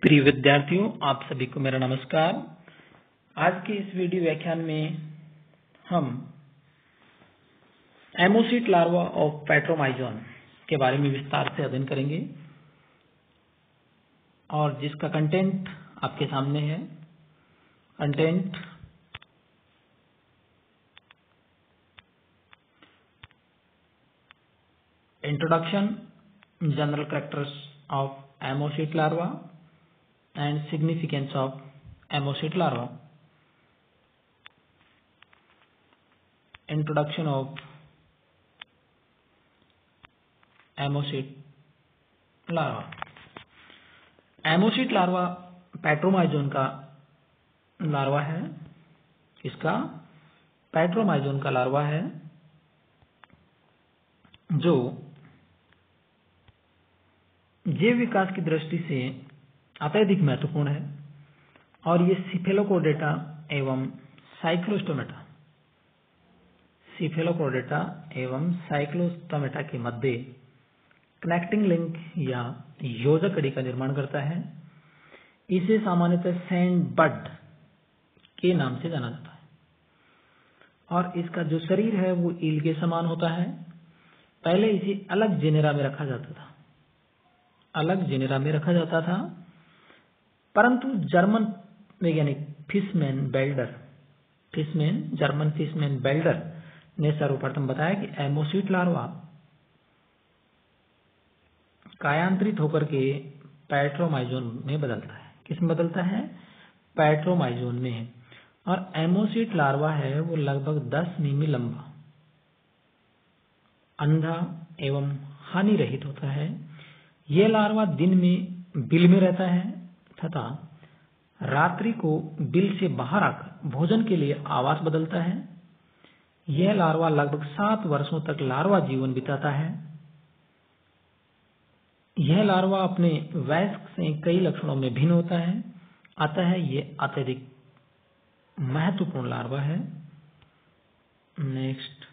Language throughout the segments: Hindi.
प्रिय विद्यार्थियों, आप सभी को मेरा नमस्कार। आज के इस वीडियो व्याख्यान में हम एमोसिट लार्वा ऑफ पैट्रोमाइजोन के बारे में विस्तार से अध्ययन करेंगे और जिसका कंटेंट आपके सामने है। Content introduction, general characters of ammocoete larva and significance of ammocoete larva. Introduction of ammocoete larva. Ammocoete larva Petromyzon का लार्वा है। इसका पैट्रोमाइजोन का लार्वा है जो जैव विकास की दृष्टि से अत्यधिक महत्वपूर्ण है और ये सिफेलोकोर्डेटा एवं साइक्लोस्टोमेटा के मध्य कनेक्टिंग लिंक या योजक कड़ी का निर्माण करता है। इसे सामान्यतः सैंड बड के नाम से जाना जाता है और इसका जो शरीर है वो ईल के समान होता है। पहले इसे अलग जेनेरा में रखा जाता था, परंतु जर्मन वैज्ञानिक जर्मन फिशमैन बेल्डर ने सर्वप्रथम बताया कि एमोसिट लार्वा कायांतरित होकर के पैट्रोमाइजोन में बदलता है। किसमें बदलता है? पैट्रोमाइजोन में। और एमोसिट लार्वा है वो लगभग 10 मिमी लंबा, अंधा एवं हानि रहित होता है। यह लार्वा दिन में बिल में रहता है तथा रात्रि को बिल से बाहर आकर भोजन के लिए आवास बदलता है। यह लार्वा लगभग 7 वर्षों तक लार्वा जीवन बिताता है। यह लार्वा अपने वयस्क से कई लक्षणों में भिन्न होता है, अतः यह अत्यधिक महत्वपूर्ण लार्वा है। Next,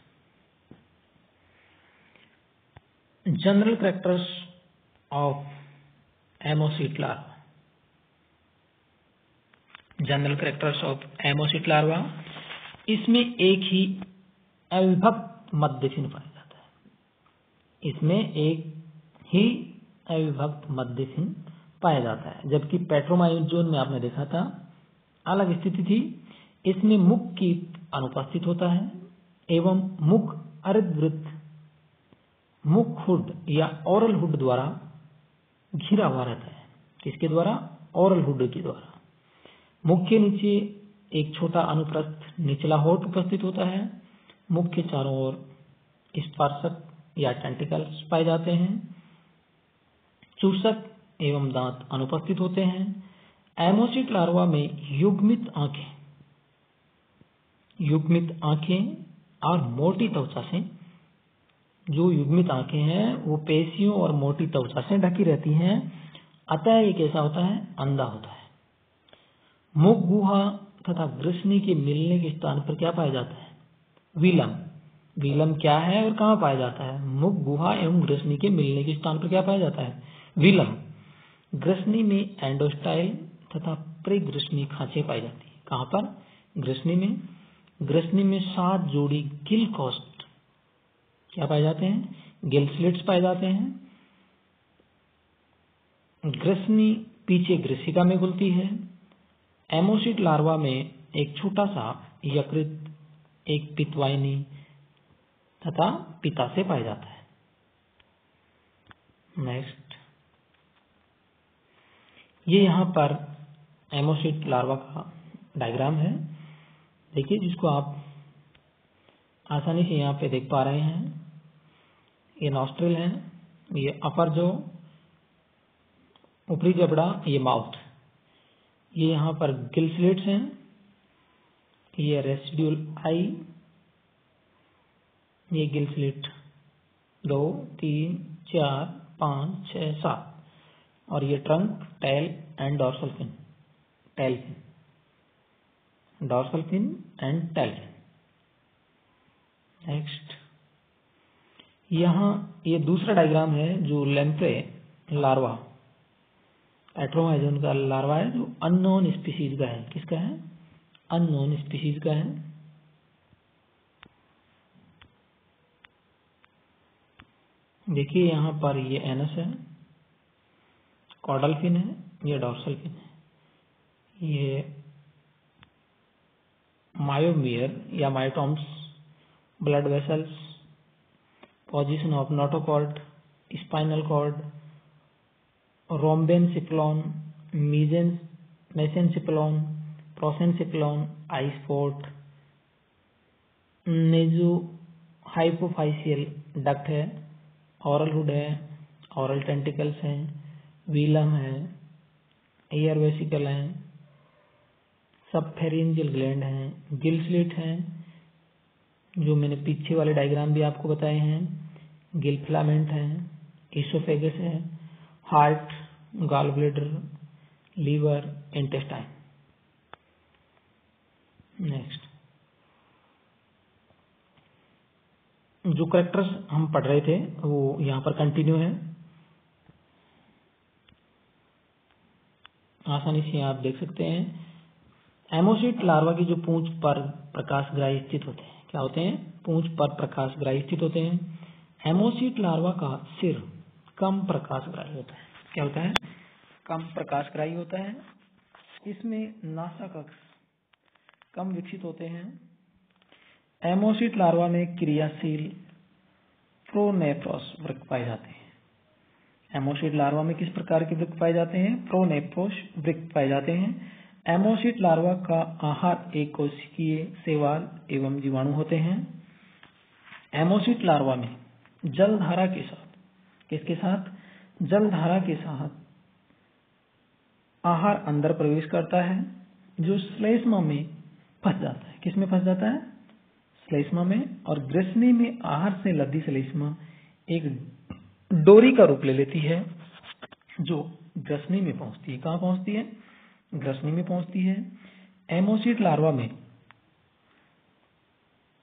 general characters of ammocoete larva. General characters of ammocoete larva, इसमें एक ही अविभक्त मध्य फिन पाया जाता है। जबकि पैट्रोमाइजोन में आपने देखा था अलग स्थिति थी। इसमें मुख की अनुपस्थित होता है एवं मुख अर्धवृत्त मुख हुड या ओरल हुड द्वारा घिरा हुआ रहता है। किसके द्वारा? ओरल हुड के द्वारा। मुख के नीचे एक छोटा अनुप्रस्थ निचला होठ उपस्थित होता है। मुख के चारों ओर स्पर्शक या टेंटिकल्स पाए जाते हैं। चूसक एवं दांत अनुपस्थित होते हैं। एमोसिट लार्वा में युग्मित आंखें और मोटी त्वचा से, जो युग्मित आंखें हैं वो पेशियों और मोटी त्वचा से ढकी रहती हैं, अतः ये कैसा होता है? अंधा होता है। मुख गुहा तथा ग्रसनी के मिलने के स्थान पर क्या पाया जाता है? विलम क्या है और कहाँ पाया जाता है? मुख गुहा एवं ग्रसनी के मिलने के स्थान पर क्या पाया जाता है? विलम। ग्रसनी में एंडोस्टाइल तथा प्रीग्रसनी खांचे पाई जाती है। कहाँ पर? ग्रसनी में 7 जोड़ी गिल कोस्ट क्या पाए जाते हैं? गिल स्लिट्स पाए जाते हैं। ग्रसनी पीछे ग्रसिका में खुलती है। एमोसिट लार्वा में एक छोटा सा यकृत, एक पित्तवाहिनी तथा पित्ताशय पाया जाता है। नेक्स्ट, ये यहाँ पर एमोसिट लार्वा का डायग्राम है। देखिए, जिसको आप आसानी से यहाँ पे देख पा रहे हैं। ये नॉस्ट्रिल है, ये अपर जो ऊपरी जबड़ा, ये माउथ, ये यहाँ पर गिल स्लिट्स हैं, ये रेसिड्यूल आई, ये गिल स्लिट 2, 3, 4, 5, 6, 7 और ये trunk, tail and dorsal fin, dorsal fin and tail fin. Next, यहाँ ये दूसरा डायग्राम है जो लैम्प्रे लार्वा एट्रोमाइजोन का लार्वा है जो अननोन स्पीसीज का है। किसका है? अननोन स्पीसीज का है। देखिए यहाँ पर ये एनस है, कॉर्डल फिन है, ये डॉर्सल फिन है, ये मायोमियर या myotomes, blood vessels, position of notochord, spinal cord, rhombencephalon, mesencephalon, prosencephalon, eye spot, naso hypophyseal duct है, ऑरल हुड है, ऑरल टेंटिकल्स हैं, वीलम है, एयर वेसिकल है, सबफेरेंजियल ग्लैंड है, गिल स्लिट है जो मैंने पीछे वाले डायग्राम भी आपको बताए हैं, गिल फिलामेंट है, इसोफेगस है, heart, gall bladder, liver, intestine. Next, जो कैरेक्टर्स हम पढ़ रहे थे वो यहाँ पर कंटिन्यू है। आसानी से आप देख सकते हैं। एमोसिट लार्वा की जो पूंछ पर प्रकाशग्राही स्थित होते हैं, क्या होते हैं? पूंछ पर प्रकाशग्राही स्थित होते हैं। एमोसिट लार्वा का सिर कम प्रकाशग्राही होता है। क्या होता है? कम प्रकाशग्राही होता है। इसमें नासा कक्ष कम विकसित होते हैं। एमोसिट लार्वा में क्रियाशील प्रोनेफ्रोस वृक्क पाए जाते हैं। एमोसिट लार्वा में किस प्रकार के वृक्क पाए जाते हैं? प्रोनेफ्रोस वृक्क पाए जाते हैं। एमोसिट लार्वा का आहार एक कोशिकीय शैवाल एवं जीवाणु होते हैं। एमोसिट लार्वा में जलधारा के साथ, किसके साथ? जलधारा के साथ आहार अंदर प्रवेश करता है जो श्लेष्मा में फंस जाता है। किसमें फंस जाता है? श्लेष्मा में। और ग्रसनी में आहार से लदी श्लेष्मा एक डोरी का रूप ले लेती है जो ग्रसनी में पहुंचती है। कहाँ पहुंचती है? ग्रसनी में पहुंचती है। एमोसिट लार्वा में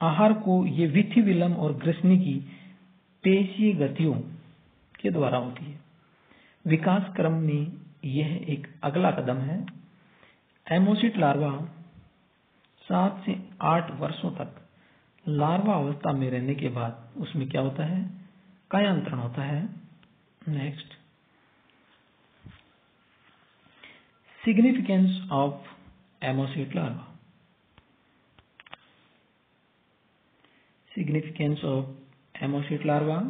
आहार को ये विथिविलम और ग्रसनी की पेशीय गतियों के द्वारा होती है। विकास क्रम में यह एक अगला कदम है। एमोसिट लार्वा 7 से 8 वर्षों तक लार्वा अवस्था में रहने के बाद उसमें क्या होता है? कायांतरण होता है। Next, significance of ammocoete larva. Significance of ammocoete larva.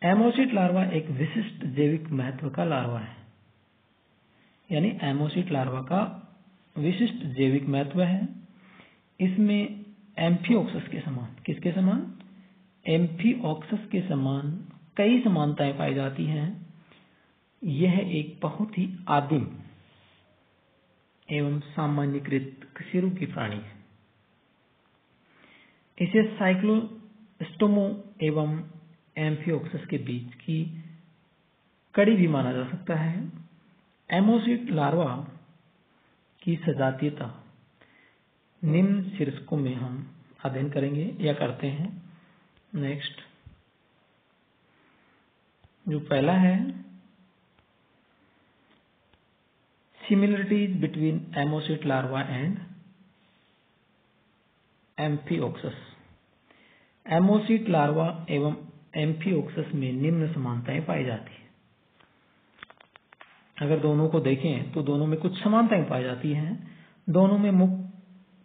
Ammocoete larva एक विशिष्ट जैविक महत्व का लार्वा है। यानी एमोसिट लार्वा का विशिष्ट जैविक महत्व है। इसमें एम्फिओक्सस के समान, किसके समान? एम्फिओक्सस के समान कई समानताएं पाई जाती हैं। यह एक बहुत ही आदिम एवं सामान्यीकृत कशेरुकी प्राणी है। इसे साइक्लोस्टोमो एवं एम्फिओक्सस के बीच की कड़ी भी माना जा सकता है। एमोसिट लार्वा की सजातीयता निम्न शीर्षकों में हम अध्ययन करेंगे या करते हैं। नेक्स्ट, जो पहला है, similarities between ammocoete larva and amphioxus. Ammocoete larva एवं एम्फिओक्सस में निम्न समानताएं पाई जाती है। अगर दोनों को देखें तो दोनों में कुछ समानताएं पाई जाती हैं। दोनों में मुख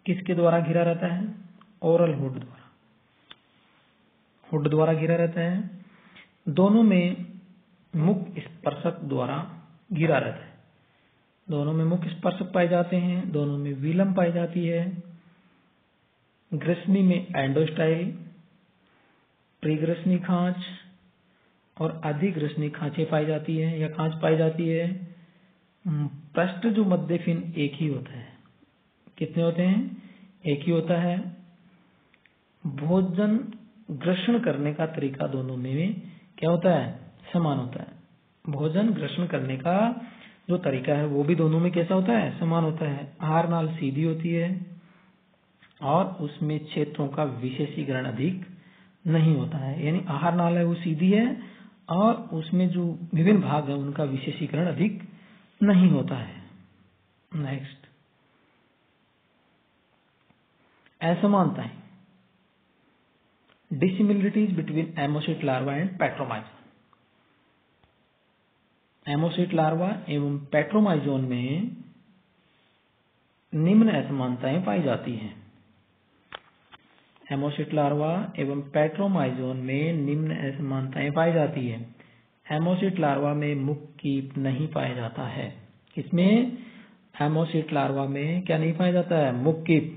किसके द्वारा घिरा रहता है? ओरल हुड द्वारा घिरा रहता है। दोनों में मुख स्पर्शक द्वारा घिरा रहता है। दोनों में मुख स्पर्शक पाए जाते हैं। दोनों में विलम पाई जाती है। ग्रसनी में एंडोस्टाइल, प्रीग्रसनी खांच और अधिग्रसनी खांचे पाई जाती है या खांच पाई जाती है। पृष्ठ जो मध्य फिन एक ही होता है। कितने होते हैं? एक ही होता है। भोजन ग्रहण करने का तरीका दोनों में क्या होता है? समान होता है। भोजन ग्रहण करने का जो तरीका है वो भी दोनों में कैसा होता है? समान होता है। आहार नाल सीधी होती है और उसमें क्षेत्रों का विशेषीकरण अधिक नहीं होता है। यानी आहार नाल है वो सीधी है और उसमें जो विभिन्न भाग है उनका विशेषीकरण अधिक नहीं होता है। नेक्स्ट, असमानताएं, dissimilarities between ammocoete larva and Petromyzon. Ammocoete larva एवं पेट्रोमाइजोन में निम्न असमानताएं पाई जाती हैं। एमोसिट लार्वा एवं पेट्रोमाइजोन में निम्न असमानताएं पाई जाती है। एमोसिट लार्वा में मुख कीप नहीं पाया जाता है। किसमें? एमोसिट लार्वा में क्या नहीं पाया जाता है? मुख कीप।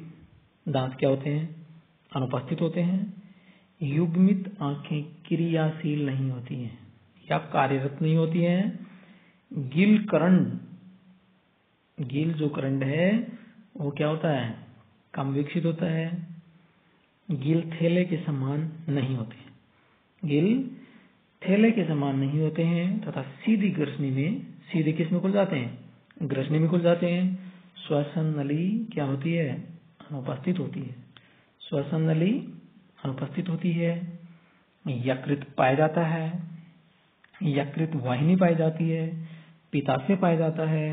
दांत क्या होते हैं? अनुपस्थित होते हैं। युग्मित आंखें क्रियाशील नहीं होती हैं या कार्यरत नहीं होती हैं। गिल करंड, गिल जो करंड है वो क्या होता है? कम विकसित होता है। गिल थैले के समान नहीं होते हैं। गिल थैले के समान नहीं होते हैं तथा सीधी ग्रसनी में, सीधे किस में खुल जाते हैं? ग्रसनी में खुल जाते हैं। श्वसन नली क्या होती है? अनुपस्थित होती है। श्वसन नली अनुपस्थित होती है। यकृत पाया जाता है। यकृत वाहिनी पाई जाती है। पित्ताशय पाया जाता है।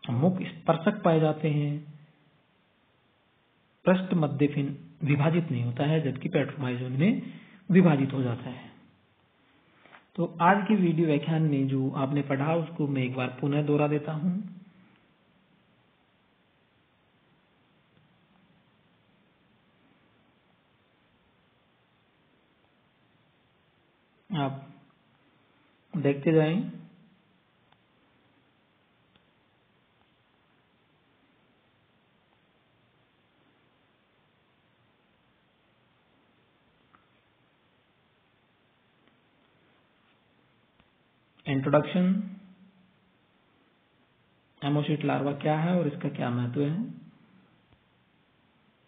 मुख स्पर्शक पाए जाते हैं। पृष्ठ मध्य फिन विभाजित नहीं होता है, जबकि पेट्रोमाइजोन में विभाजित हो जाता है। तो आज के वीडियो व्याख्यान में जो आपने पढ़ा उसको मैं एक बार पुनः दोहरा देता हूं। आप देखते जाएं। इंट्रोडक्शन, एमोसिट लार्वा क्या है और इसका क्या महत्व है।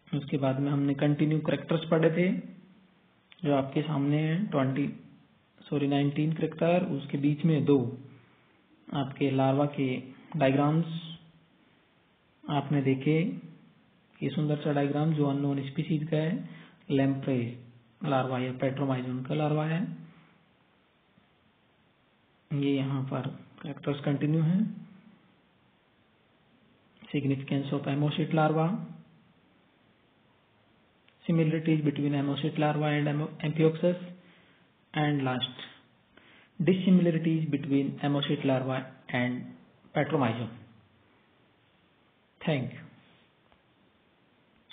उसके बाद में हमने कंटिन्यू करैक्टर्स पढ़े थे जो आपके सामने है। 19 करैक्टर, उसके बीच में 2 आपके लार्वा के डायग्राम्स आपने देखे। ये सुंदर सा डायग्राम जो अननोन स्पीसीज का है, लैम्प्रे लार्वा या पेट्रोमाइजोन का लार्वा है। ये यहाँ पर कैरेक्टर्स कंटिन्यू है। Significance of ammocoete larva, similarities between ammocoete larva and amphioxus, and last dissimilarities between ammocoete larva and Petromyzon. Thank you.